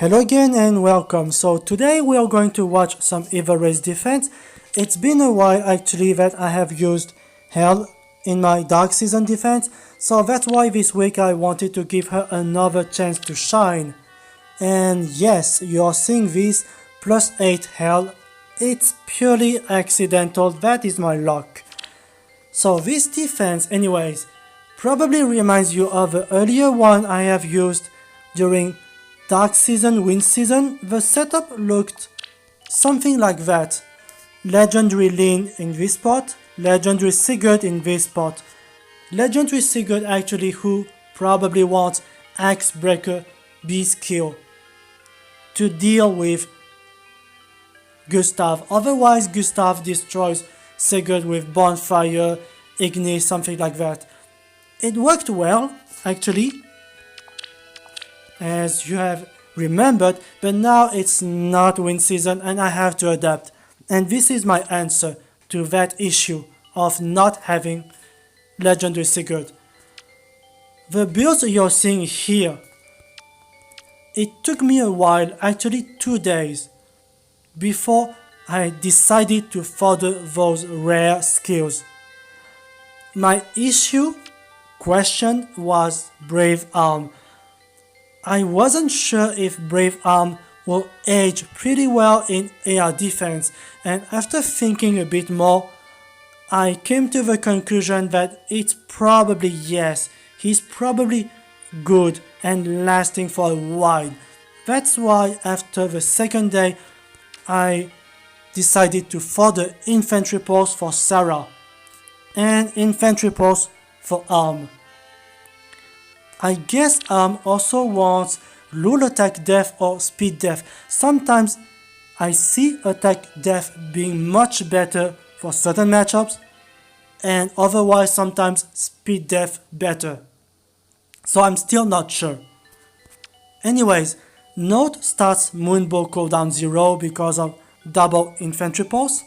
Hello again and welcome. So today we are going to watch some Evil Race defense. It's been a while actually that I have used Hell in my Dark Season defense, so that's why this week I wanted to give her another chance to shine. And yes, you are seeing this +8 Hell. It's purely accidental, that is my luck. So this defense anyways probably reminds you of the earlier one I have used during Dark Season, Wind Season. The setup looked something like that. Legendary Lyn in this spot, Legendary Sigurd in this spot. Legendary Sigurd actually who probably wants Axe Breaker B skill to deal with Gustav. Otherwise Gustav destroys Sigurd with Bonfire, Ignis, something like that. It worked well actually, as you have remembered, but now it's not Wind Season and I have to adapt. And this is my answer to that issue of not having Legendary Sigurd. The builds you're seeing here, it took me a while, actually 2 days, before I decided to further those rare skills. My question was Brave Arm. I wasn't sure if Brave Arm will age pretty well in AR defense, and after thinking a bit more, I came to the conclusion that it's probably yes, he's probably good and lasting for a while. That's why after the second day, I decided to further Infantry Pulse for Sarah and Infantry Pulse for Arm. I guess Arm also wants Lure Attack Def or Speed Def. Sometimes I see Attack Def being much better for certain matchups, and otherwise sometimes Speed Def better. So I'm still not sure. Anyways, Note starts Moonbow cooldown 0 because of double Infantry Pulse.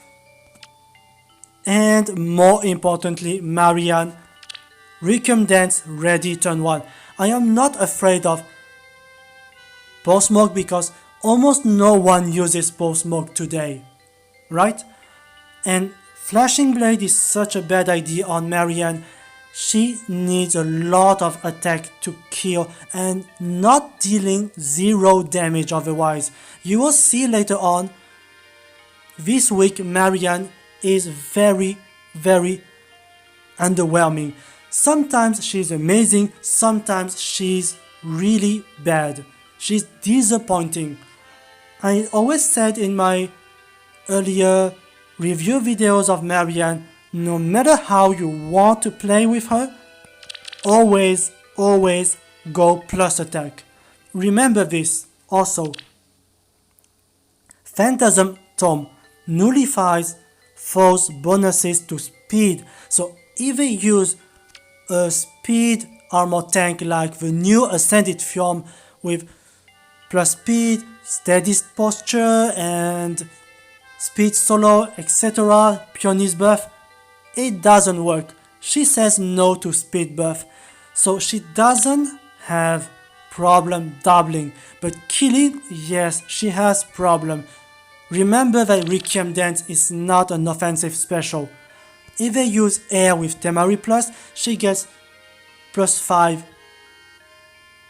And more importantly, Marianne, Requiem Dance ready turn 1. I am not afraid of Pulse Smoke because almost no one uses Pulse Smoke today, right? And Flashing Blade is such a bad idea on Marianne. She needs a lot of attack to kill and not dealing 0 damage otherwise. You will see later on, this week Marianne is very underwhelming. Sometimes she's amazing, sometimes she's really bad. She's disappointing. I always said in my earlier review videos of Marianne, no matter how you want to play with her, always go plus attack. Remember this also. Phantasm Tome nullifies foes' bonuses to speed, so if they use a speed armor tank like the new Ascended Fjorm with plus speed, steady posture and speed solo, etc., Pionier's buff, it doesn't work. She says no to speed buff, so she doesn't have problem doubling, but killing, yes, she has problem. Remember that Requiem Dance is not an offensive special. If they use air with Temari Plus, she gets +5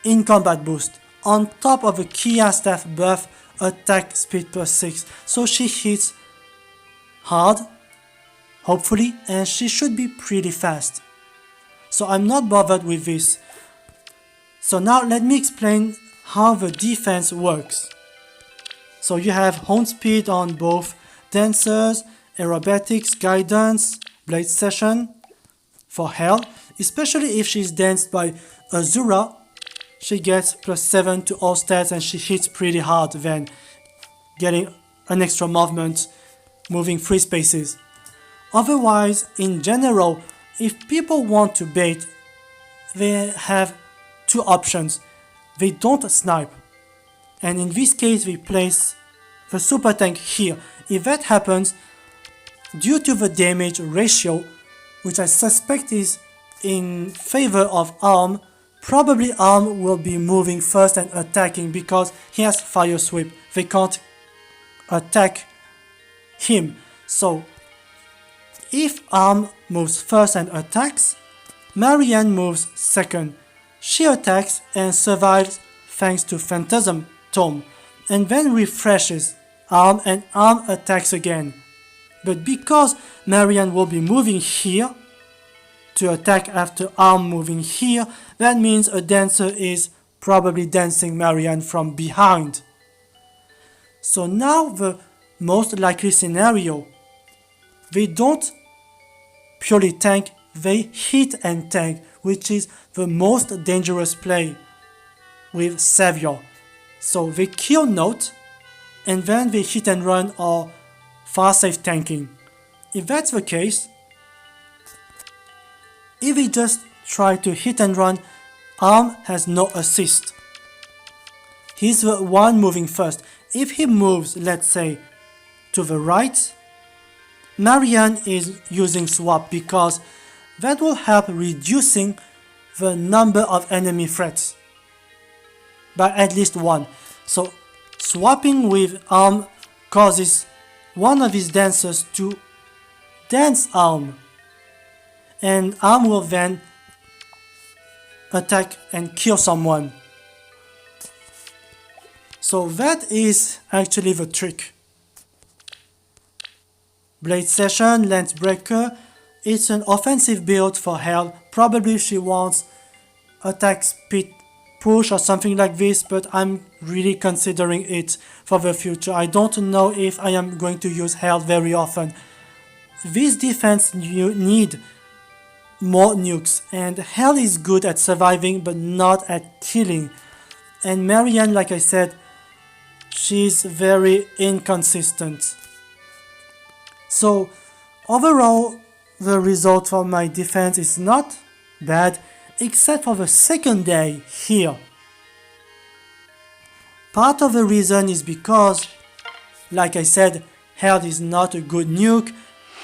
in combat boost, on top of a Kia staff buff, attack speed +6, so she hits hard, hopefully, and she should be pretty fast. So I'm not bothered with this. So now let me explain how the defense works. So you have Hound Speed on both Dancers, Aerobatics, Guidance, Blade Session for Hell, especially if she's danced by Azura. She gets +7 to all stats and she hits pretty hard then, getting an extra movement, moving free spaces. Otherwise, in general, if people want to bait, they have 2 options. They don't snipe, and in this case we place the super tank here. If that happens, due to the damage ratio, which I suspect is in favor of Arm, probably Arm will be moving first and attacking because he has fire sweep. They can't attack him. So if Arm moves first and attacks, Marianne moves second. She attacks and survives thanks to Phantasm Tome, and then refreshes Arm, and Arm attacks again. But because Marianne will be moving here to attack after Arm moving here, that means a dancer is probably dancing Marianne from behind. So now the most likely scenario, they don't purely tank, they hit and tank, which is the most dangerous play with Savior. So they kill Note, and then they hit and run or far safe tanking. If that's the case, if they just try to hit and run, Arm has no assist. He's the one moving first. If he moves, let's say, to the right, Marianne is using swap because that will help reducing the number of enemy threats by at least one. So swapping with Arm causes one of his dancers to dance Arm, and Arm will then attack and kill someone. So that is actually the trick. Blade Session, Lance Breaker, it's an offensive build for Hell. Probably she wants attack speed push or something like this, but I'm really considering it for the future. I don't know if I am going to use Hell very often. This defense you need more nukes, and Hell is good at surviving but not at killing. And Marianne, like I said, she's very inconsistent. So overall, the result for my defense is not bad, except for the second day here. Part of the reason is because, like I said, Hell is not a good nuke,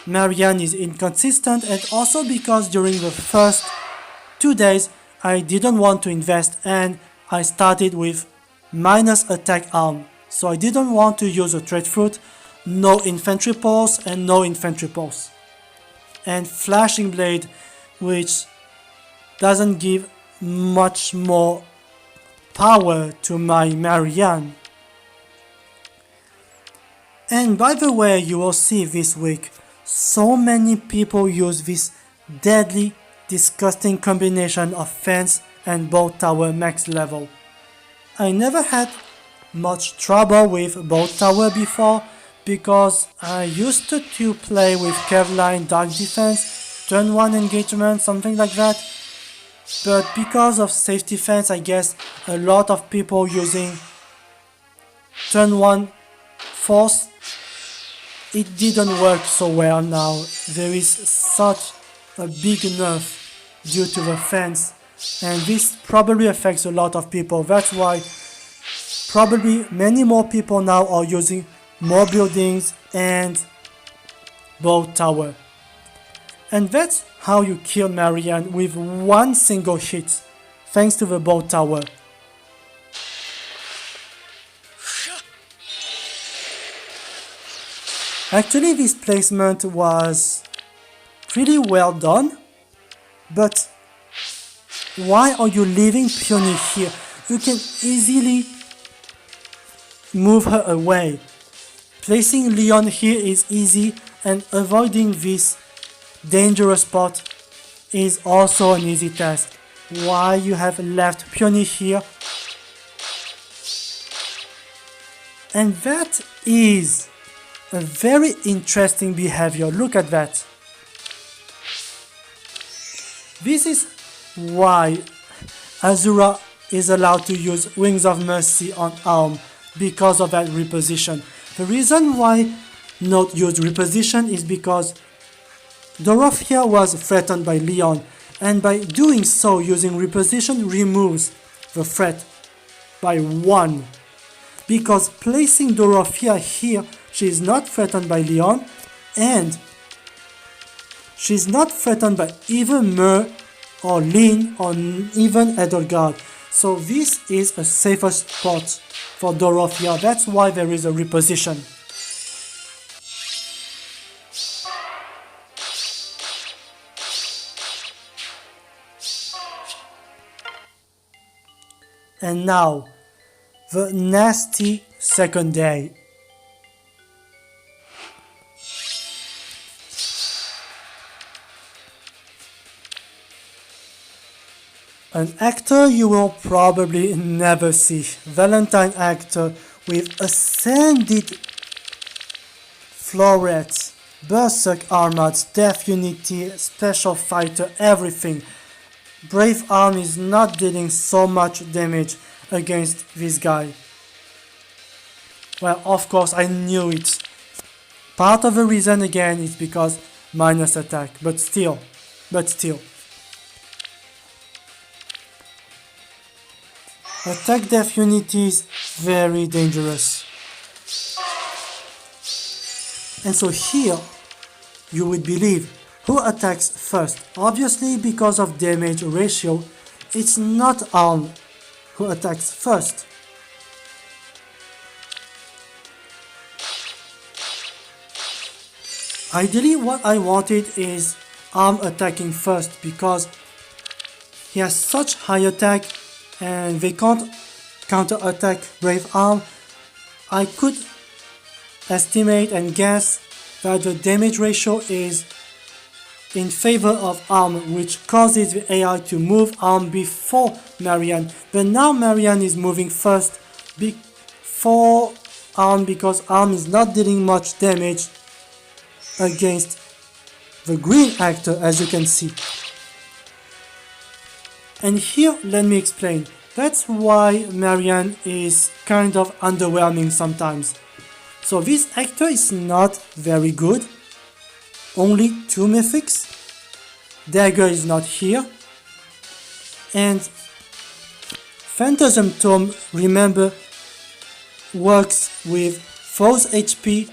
Marianne is inconsistent, and also because during the first 2 days I didn't want to invest and I started with minus attack Arm. So I didn't want to use a trade fruit, no infantry pulse and no infantry pulse. And flashing blade, which doesn't give much more power to my Marianne. And by the way, you will see this week, so many people use this deadly, disgusting combination of fence and boat tower max level. I never had much trouble with boat tower before, because I used to play with Kevline Dark Defense, turn 1 engagement, something like that. But because of safety fence, I guess a lot of people using turn 1 force, it didn't work so well now. There is such a big nerf due to the fence, and this probably affects a lot of people. That's why probably many more people now are using more buildings and boat tower. And that's how you kill Marianne with one single hit, thanks to the boat tower. Actually, this placement was pretty well done, but why are you leaving Peony here? You can easily move her away. Placing Lyon here is easy, and avoiding this dangerous spot is also an easy task. Why you have left Peony here? And that is a very interesting behavior. Look at that. This is why Azura is allowed to use Wings of Mercy on Arm, because of that reposition. The reason why not use reposition is because Dorothea was threatened by Lyon, and by doing so, using reposition removes the threat by 1. Because placing Dorothea here, she is not threatened by Lyon, and she's not threatened by either Mer or Lynn or even Edelgard. So this is a safer spot for Dorothea. That's why there is a reposition. And now, the nasty second day. An actor you will probably never see. Valentine actor with ascended florets, berserk armors, death unity, special fighter, everything. Brave arm is not dealing so much damage against this guy. Well, of course I knew it. Part of the reason again is because minus attack, but still. Attack death unity is very dangerous. And so here, you would believe, who attacks first? Obviously, because of damage ratio, it's not Arm who attacks first. Ideally, what I wanted is Arm attacking first, because he has such high attack and they can't counter-attack Brave Arm. I could estimate and guess that the damage ratio is in favor of Arm, which causes the AI to move Arm before Marianne. But now Marianne is moving first before Arm, because Arm is not dealing much damage against the green actor, as you can see. And here, let me explain. That's why Marianne is kind of underwhelming sometimes. So this actor is not very good. Only 2 mythics. Dagger is not here. And Phantasm Tome, remember, works with foe's HP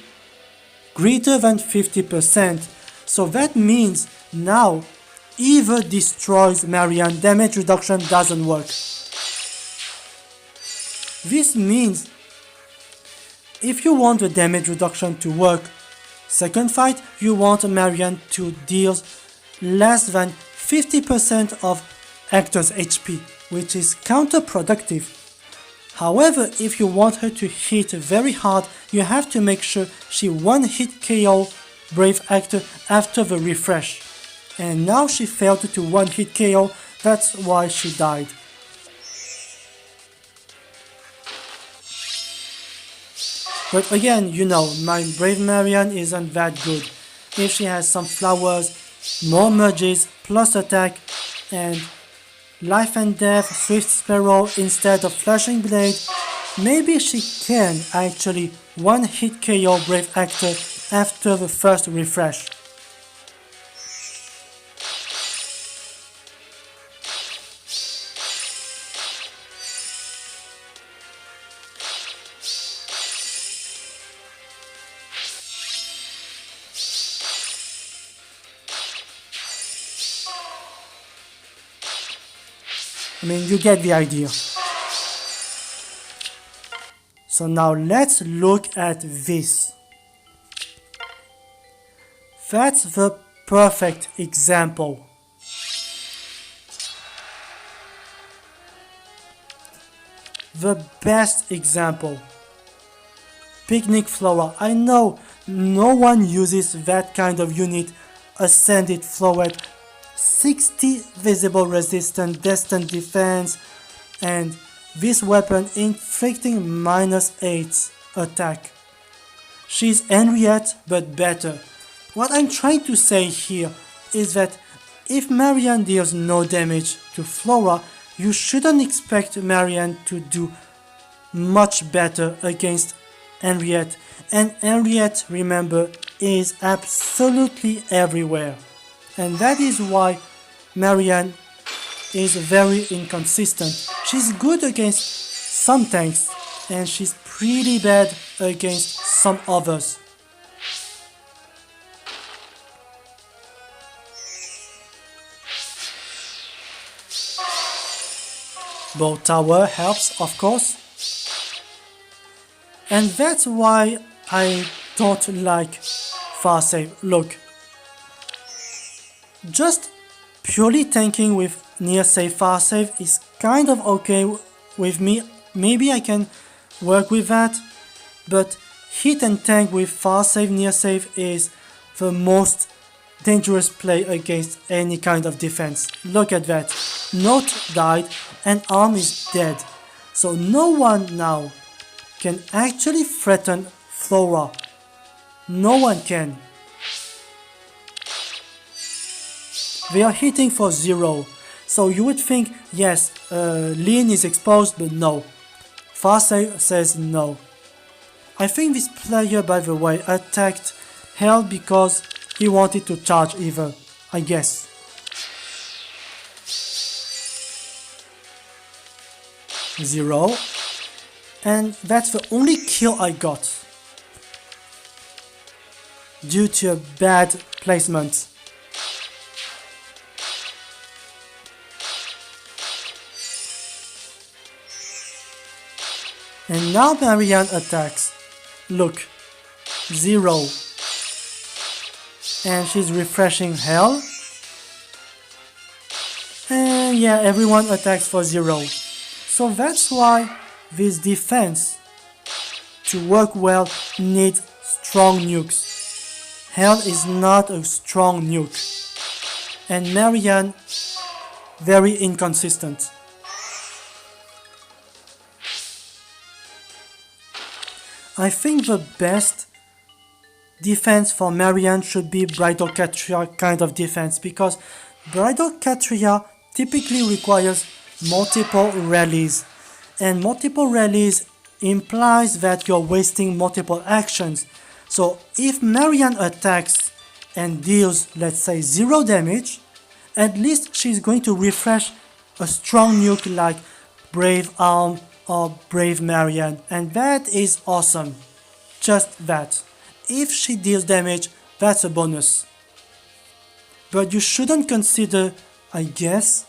greater than 50%. So that means now either destroys Marianne, damage reduction doesn't work. This means if you want the damage reduction to work, second fight, you want Marianne to deal less than 50% of Hector's HP, which is counterproductive. However, if you want her to hit very hard, you have to make sure she one-hit KO Brave Hector after the refresh. And now she failed to one-hit KO, that's why she died. But again, you know, my Brave Marianne isn't that good. If she has some flowers, more merges, plus attack, and life and death, Swift Sparrow instead of Flashing Blade, maybe she can actually one-hit KO Brave Hector after the first refresh. I mean, you get the idea. So now let's look at this. That's the perfect example. The best example. Picnic Flora. I know no one uses that kind of unit. Ascended Floret. 60 visible resistance, destined defense, and this weapon inflicting -8 attack. She's Henriette, but better. What I'm trying to say here is that if Marianne deals no damage to Flora, you shouldn't expect Marianne to do much better against Henriette. And Henriette, remember, is absolutely everywhere. And that is why Marianne is very inconsistent. She's good against some tanks, and she's pretty bad against some others. bow tower helps, of course. And that's why I don't like far save. Look, just purely tanking with near save, far save is kind of okay with me. Maybe I can work with that, but hit and tank with far save, near save is the most dangerous play against any kind of defense. Look at that. Note died and arm is dead. So no one now can actually threaten Flora. No one can. They are hitting for 0. So you would think, yes, Lyon is exposed, but no. Farsa says no. I think this player, by the way, attacked Hell because he wanted to charge either, I guess. Zero. And that's the only kill I got. Due to a bad placement. And now Marianne attacks. Look, 0. And she's refreshing Hell. And yeah, everyone attacks for 0. So that's why this defense, to work well, needs strong nukes. Hell is not a strong nuke. And Marianne, very inconsistent. I think the best defense for Marianne should be Bridal Catria kind of defense, because Bridal Catria typically requires multiple rallies, and multiple rallies implies that you're wasting multiple actions. So if Marianne attacks and deals, let's say, 0 damage, at least she's going to refresh a strong nuke like Brave Arm or Brave Marianne, and that is awesome. Just that. If she deals damage, that's a bonus. But you shouldn't consider, I guess,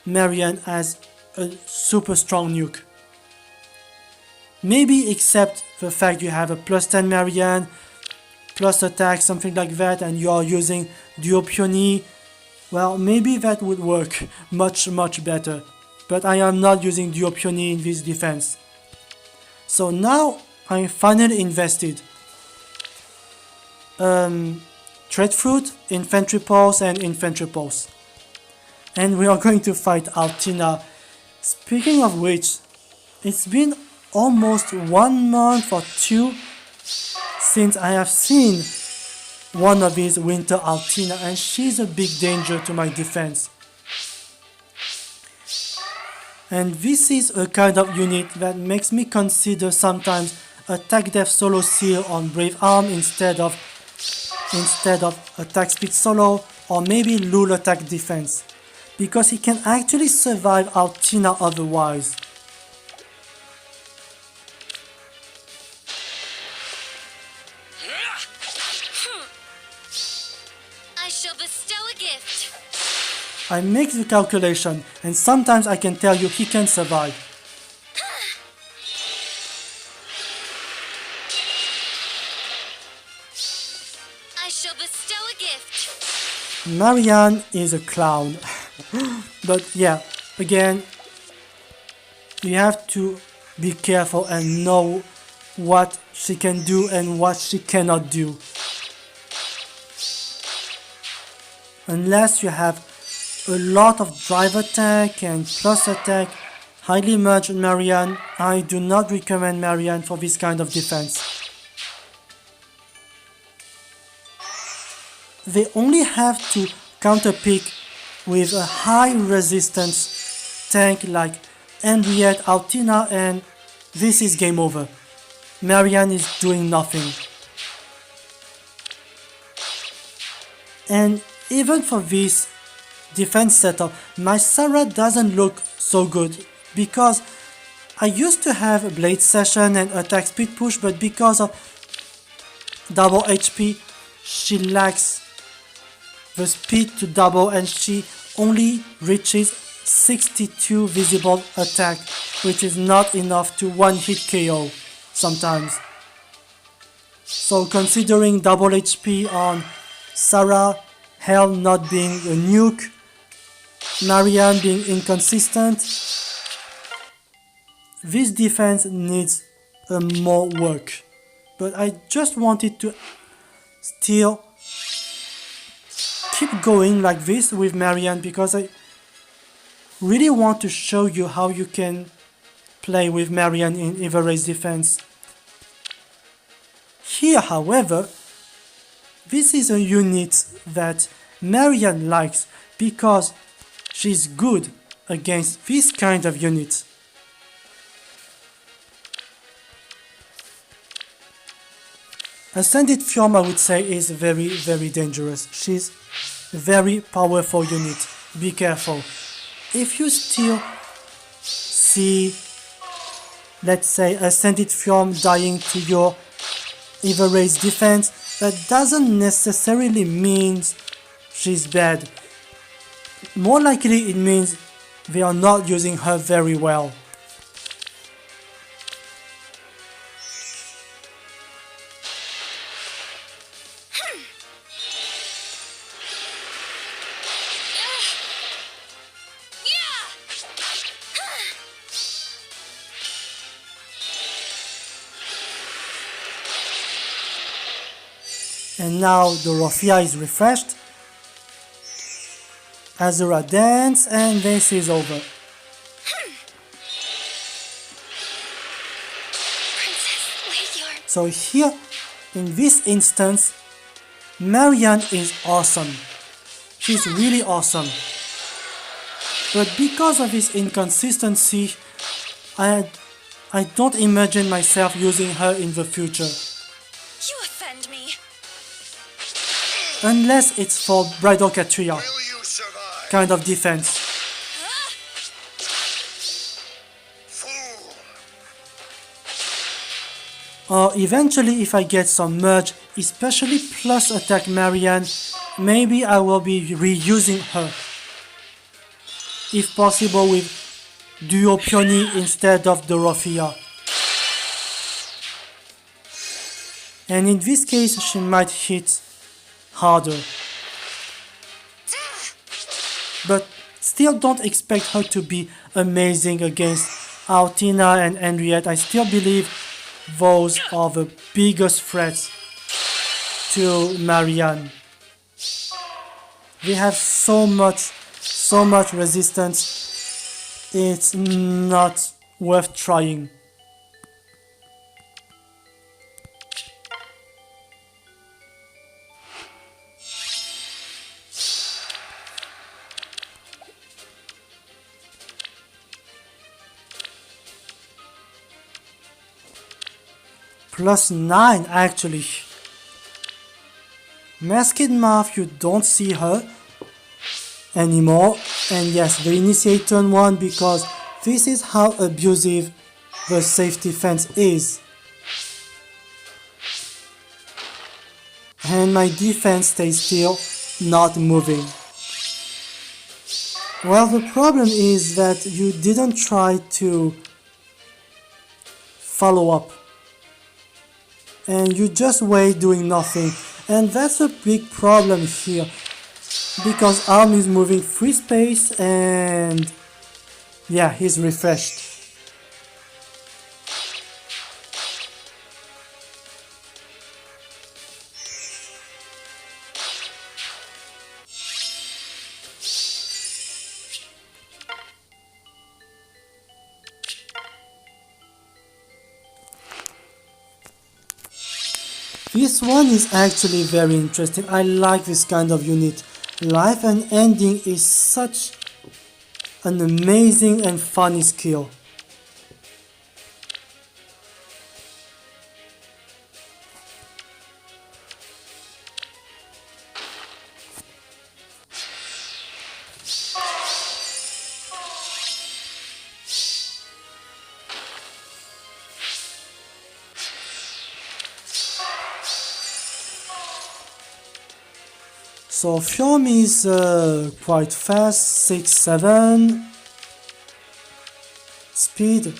Marianne as a super strong nuke. Maybe except the fact you have a plus 10 Marianne, plus attack, something like that, and you are using Duo Peony. Well, maybe that would work much better. But I am not using Duo Peony in this defense. So now I'm finally invested. Trade Fruit, Infantry Pulse and Infantry Pulse. And we are going to fight Altina. Speaking of which, it's been almost 1 month or 2 since I have seen one of these Winter Altina, and she's a big danger to my defense. And this is a kind of unit that makes me consider sometimes attack def solo seal on Brave Arm instead of attack speed solo, or maybe Lul attack defense, because he can actually survive Altina otherwise. I shall bestow a gift. I make the calculation, and sometimes I can tell you he can survive. I shall bestow a gift. Marianne is a clown. But yeah, again, you have to be careful and know what she can do and what she cannot do. Unless you have a lot of drive attack and plus attack, highly merged Marianne, I do not recommend Marianne for this kind of defense. They only have to counterpick with a high resistance tank like Henriette, Altina, and this is game over. Marianne is doing nothing. And even for this defense setup, my Sarah doesn't look so good, because I used to have a blade session and attack speed push, but because of double HP, she lacks the speed to double and she only reaches 62 visible attack, which is not enough to one-hit KO sometimes. So considering double HP on Sarah, Hell not being a nuke, Marianne being inconsistent, this defense needs more work. But I just wanted to still keep going like this with Marianne because I really want to show you how you can play with Marianne in Evil Race defense. Here, however, this is a unit that Marianne likes because she's good against this kind of unit. Ascended Fjorm, I would say, is very, very dangerous. She's a very powerful unit. Be careful. If you still see, let's say, Ascended Fjorm dying to your Evil Race defense, that doesn't necessarily mean she's bad. More likely it means they are not using her very well. And now the Rofia is refreshed. Azura dance, and this is over. So here, in this instance, Marianne is awesome. She's really awesome. But because of this inconsistency, I don't imagine myself using her in the future. You offend me. Unless it's for Bridal Katria kind of defense. Or eventually, if I get some merge, especially plus attack Marianne, maybe I will be reusing her. If possible with Duo Peony instead of the Rofia. And in this case, she might hit harder. But still don't expect her to be amazing against Altina and Henriette. I still believe those are the biggest threats to Marianne. They have so much resistance, it's not worth trying. +9 actually. Masked Marth, you don't see her anymore. And yes, the initiate turn 1 because this is how abusive the safe defense is. And my defense stays still, not moving. Well, the problem is that you didn't try to follow up. And you just wait doing nothing, and that's a big problem here because Arm is moving free space and yeah, he's refreshed. This one is actually very interesting. I like this kind of unit. Life and Ending is such an amazing and funny skill. So Fjorm is quite fast, 6-7. speed.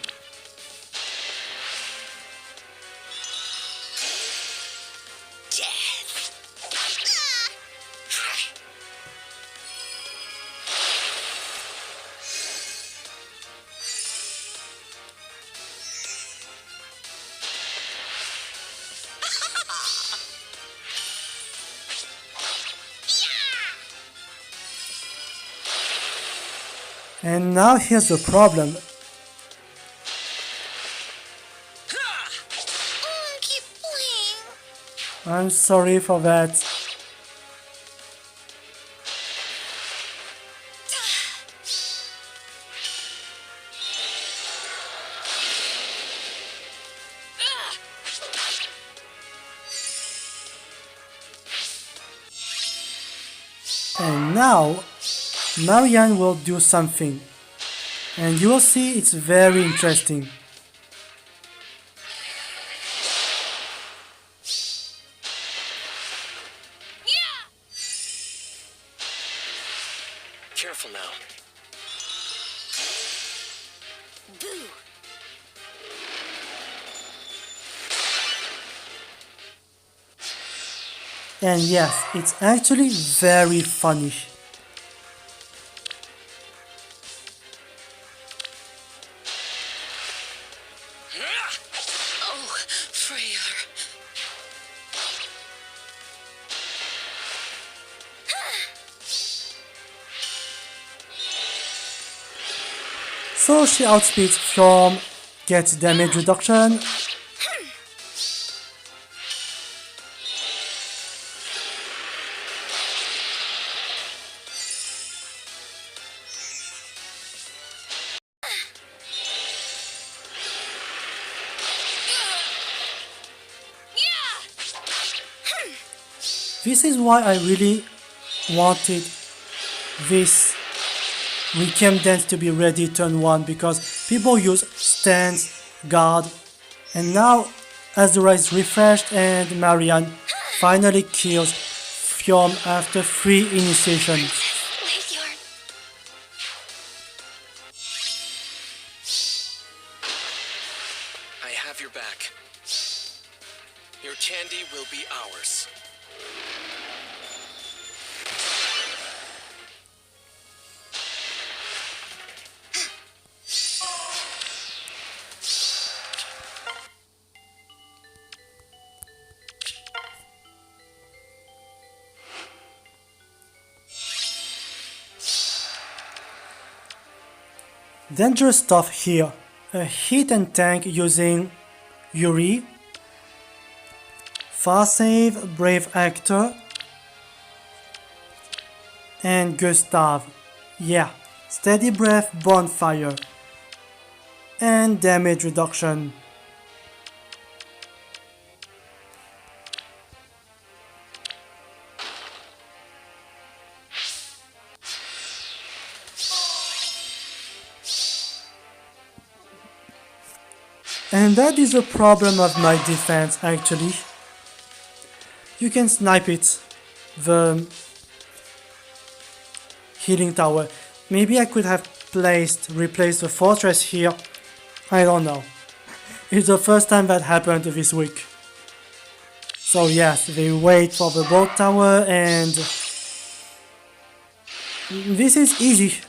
And now here's the problem. Keep playing. I'm sorry for that. And now Marianne will do something, and you will see it's very interesting. Careful now. Boo. And yes, it's actually very funny. Oh, Freya. So she outspeeds Fjorm, gets damage reduction, This is why I really wanted this Requiem dance to be ready turn 1, because people use stance, guard, and now Azura is refreshed and Marianne finally kills Fjorm after 3 initiations. Wait, Yarn. I have your back. Your candy will be ours. Dangerous stuff here. A hit and tank using Yuri, fast save, brave Hector, and Gustav. Yeah, steady breath, bonfire, and damage reduction. And that is a problem of my defense actually. You can snipe it, the healing tower. Maybe I could have replaced the fortress here. I don't know. It's the first time that happened this week. So yes, they wait for the boat tower and this is easy.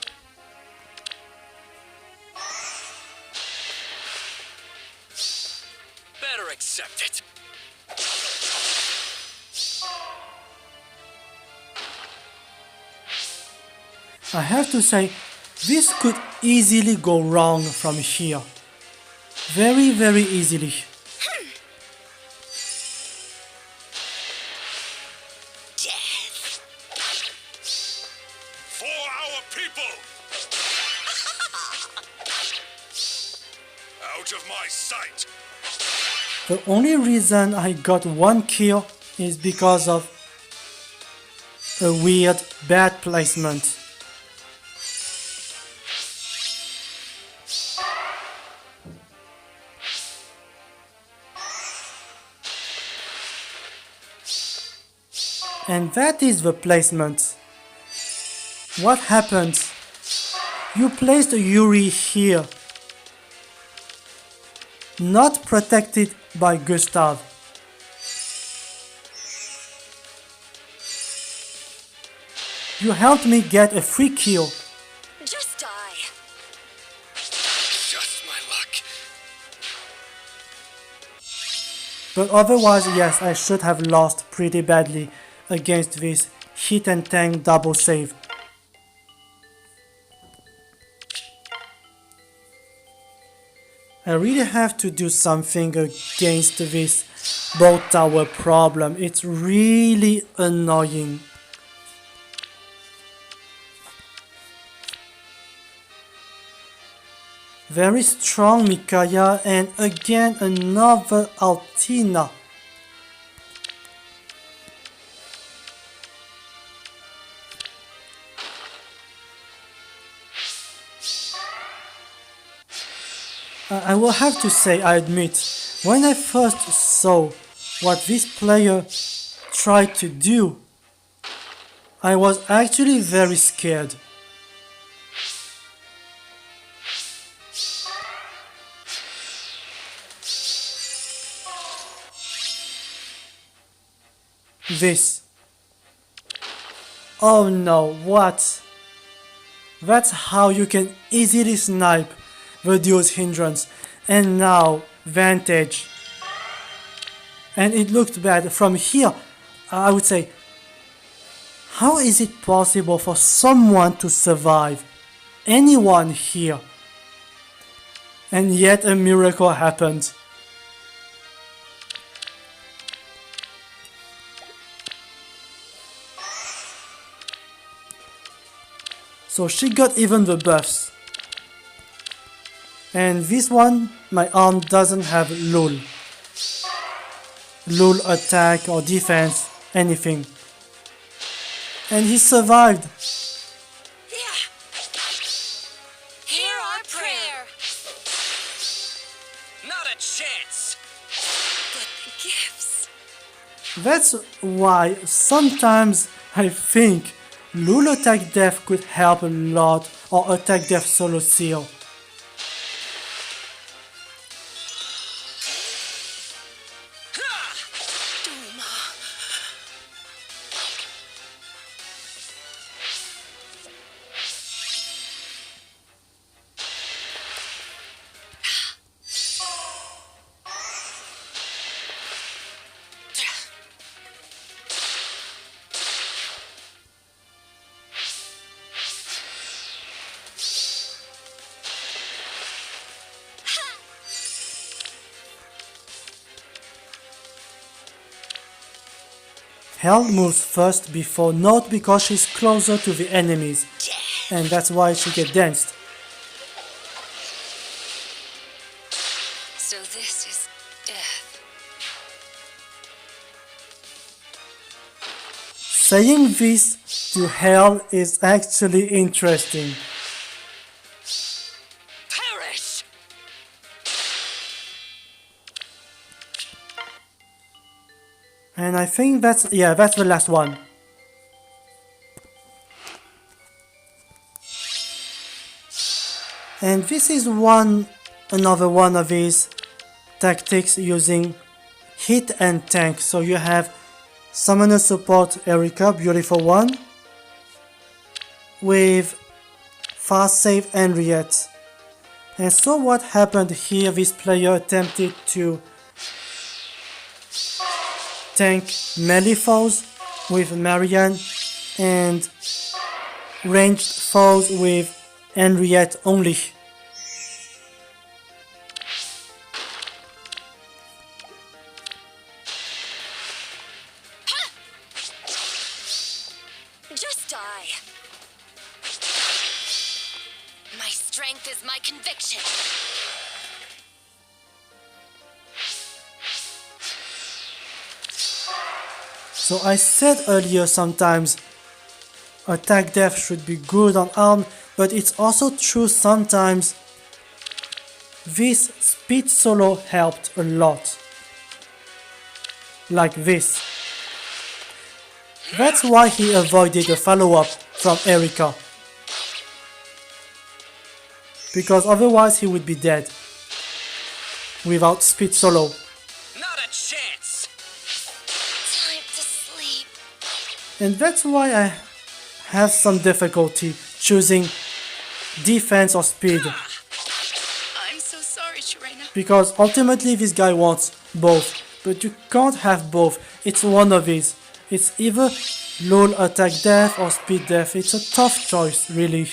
Better accept it. I have to say, this could easily go wrong from here. Very, very easily. Death. For our people! Out of my sight! The only reason I got 1 kill is because of a weird bad placement. And that is the placement. What happens? You placed a Yuri here, not protected by Gustav. You helped me get a free kill. Just die. Just my luck. But otherwise, yes, I should have lost pretty badly against this hit and tank double save. I really have to do something against this boat tower problem. It's really annoying. Very strong Micaiah, and again another Altina. I will have to say, I admit, when I first saw what this player tried to do, I was actually very scared. This. Oh no, what? That's how you can easily snipe the duo's hindrance, and now vantage. And it looked bad from here. I would say, how is it possible for someone to survive? Anyone here? And yet a miracle happened. So she got even the buffs. And this one, my arm doesn't have lull. Lull attack or defense, anything. And he survived. Yeah. Hear our prayer. Not a chance. But the gifts. That's why sometimes I think lull attack def could help a lot, or attack def solo seal. Hell moves first before Note because she's closer to the enemies, and that's why she gets danced. So this is death. Saying this to Hell is actually interesting. Perish! And I think that's the last one. And this is another one of his tactics using hit and tank. So you have summoner support Eirika, beautiful one, with fast save Henriette. And so what happened here, this player attempted to tank melee foes with Marianne and ranged foes with Henriette only. Just die. My strength is my conviction. So I said earlier sometimes attack def should be good on arm, but it's also true sometimes this speed solo helped a lot. Like this. That's why he avoided a follow-up from Eirika. Because otherwise he would be dead. without speed solo. Not a chance. Time to sleep. And that's why I have some difficulty choosing defense or speed. I'm so sorry, Shirena. Because ultimately this guy wants both. But you can't have both. It's one of these. It's either LOL attack death or speed death. It's a tough choice, really.